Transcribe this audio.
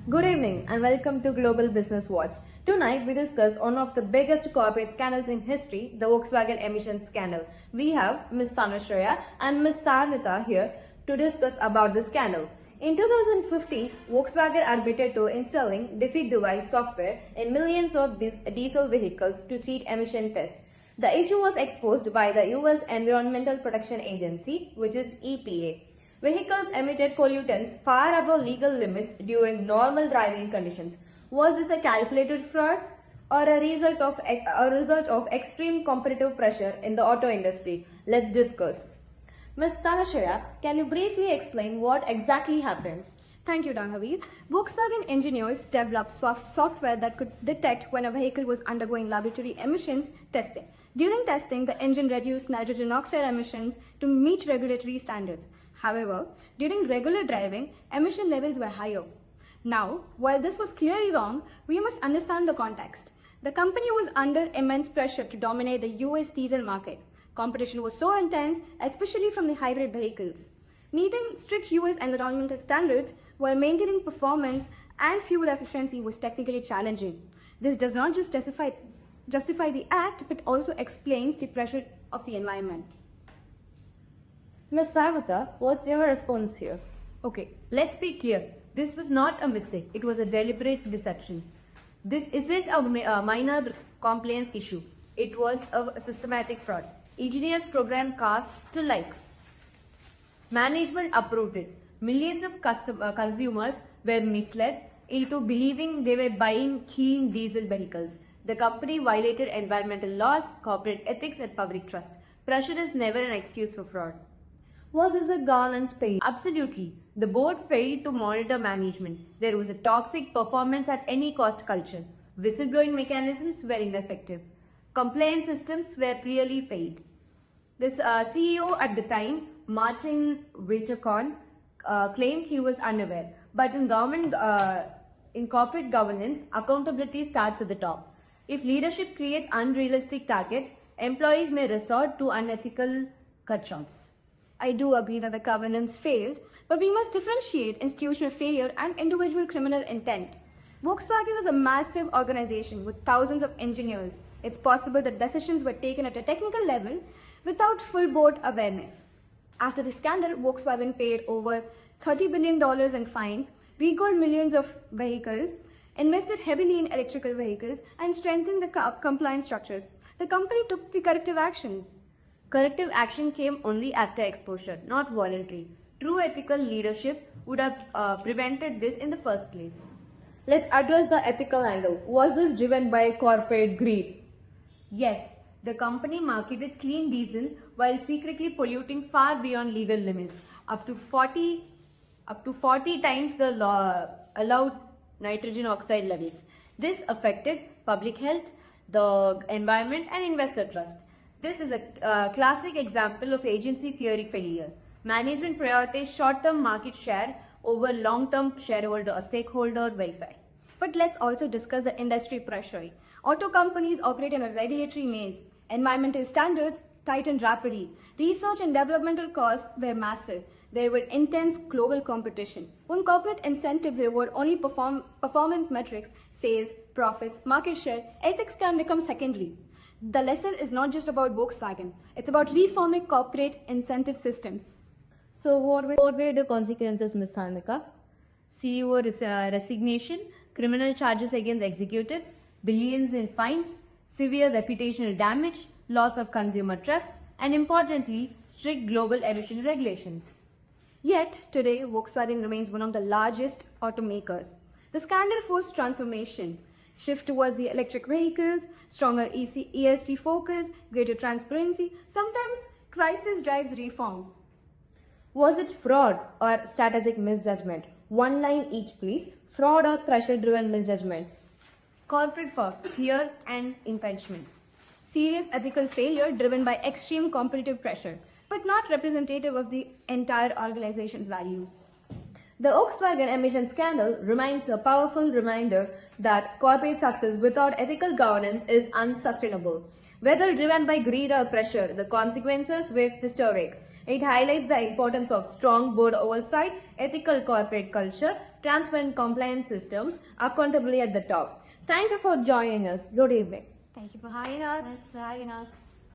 Good evening and welcome to Global Business Watch. Tonight we discuss one of the biggest corporate scandals in history, the Volkswagen emission scandal. We have Ms. Tanushraya and Ms. Sarnita here to discuss about the scandal. In 2015, Volkswagen admitted to installing defeat device software in millions of diesel vehicles to cheat emission tests. The issue was exposed by the US Environmental Protection Agency, which is EPA. Vehicles emitted pollutants far above legal limits during normal driving conditions. Was this a calculated fraud or a result of extreme competitive pressure in the auto industry? Let's discuss. Ms. Tanushraya, can you briefly explain what exactly happened? Thank you, Danhavir. Volkswagen engineers developed software that could detect when a vehicle was undergoing laboratory emissions testing. During testing, the engine reduced nitrogen oxide emissions to meet regulatory standards. However, during regular driving, emission levels were higher. Now, while this was clearly wrong, we must understand the context. The company was under immense pressure to dominate the US diesel market. Competition was so intense, especially from the hybrid vehicles. Meeting strict US environmental standards while maintaining performance and fuel efficiency was technically challenging. This does not just justify the act, but also explains the pressure of the environment. Ms. Sarnita, what's your response here? Okay, let's be clear. This was not a mistake. It was a deliberate deception. This isn't a minor compliance issue. It was a systematic fraud. Engineers programmed cars to life. Management approved it. Millions of consumers were misled into believing they were buying clean diesel vehicles. The company violated environmental laws, corporate ethics, and public trust. Pressure is never an excuse for fraud. Was this a governance failure? Absolutely. The board failed to monitor management. There was a toxic performance at any cost culture. Whistleblowing mechanisms were ineffective. Compliance systems were clearly failed. This CEO at the time, Martin Wilcherkorn, claimed he was unaware. But in corporate governance, accountability starts at the top. If leadership creates unrealistic targets, employees may resort to unethical cutshots. I do agree that the governance failed, but we must differentiate institutional failure and individual criminal intent. Volkswagen was a massive organization with thousands of engineers. It's possible that decisions were taken at a technical level without full board awareness. After the scandal, Volkswagen paid over $30 billion in fines, recalled millions of vehicles, invested heavily in electrical vehicles, and strengthened the compliance structures. The company took the corrective actions. Corrective action came only after exposure, not voluntary. True ethical leadership would have prevented this in the first place. Let's address the ethical angle. Was this driven by corporate greed? Yes, the company marketed clean diesel while secretly polluting far beyond legal limits, up to 40 times the allowed nitrogen oxide levels. This affected public health, the environment, and investor trust. This is a classic example of agency theory failure. Management prioritized short-term market share over long-term stakeholder welfare. But let's also discuss the industry pressure. Auto companies operate in a regulatory maze. Environmental standards tightened rapidly. Research and developmental costs were massive. There were intense global competition. When corporate incentives reward only performance metrics, sales, profits, market share, ethics can become secondary. The lesson is not just about Volkswagen. It's about reforming corporate incentive systems. So what were the consequences, Ms. Sarnita? CEO resignation, criminal charges against executives, billions in fines, severe reputational damage, loss of consumer trust, and importantly, strict global emission regulations. Yet, today, Volkswagen remains one of the largest automakers. The scandal forced transformation. Shift towards the electric vehicles, stronger ESG focus, greater transparency. Sometimes crisis drives reform. Was it fraud or strategic misjudgment? One line each, please. Fraud or pressure-driven misjudgment? Corporate fraud, fear and impingement. Serious ethical failure driven by extreme competitive pressure, but not representative of the entire organization's values. The Volkswagen emission scandal remains a powerful reminder that corporate success without ethical governance is unsustainable. Whether driven by greed or pressure, the consequences were historic. It highlights the importance of strong board oversight, ethical corporate culture, transparent compliance systems, accountability at the top. Thank you for joining us. Good evening. Thank you for having us.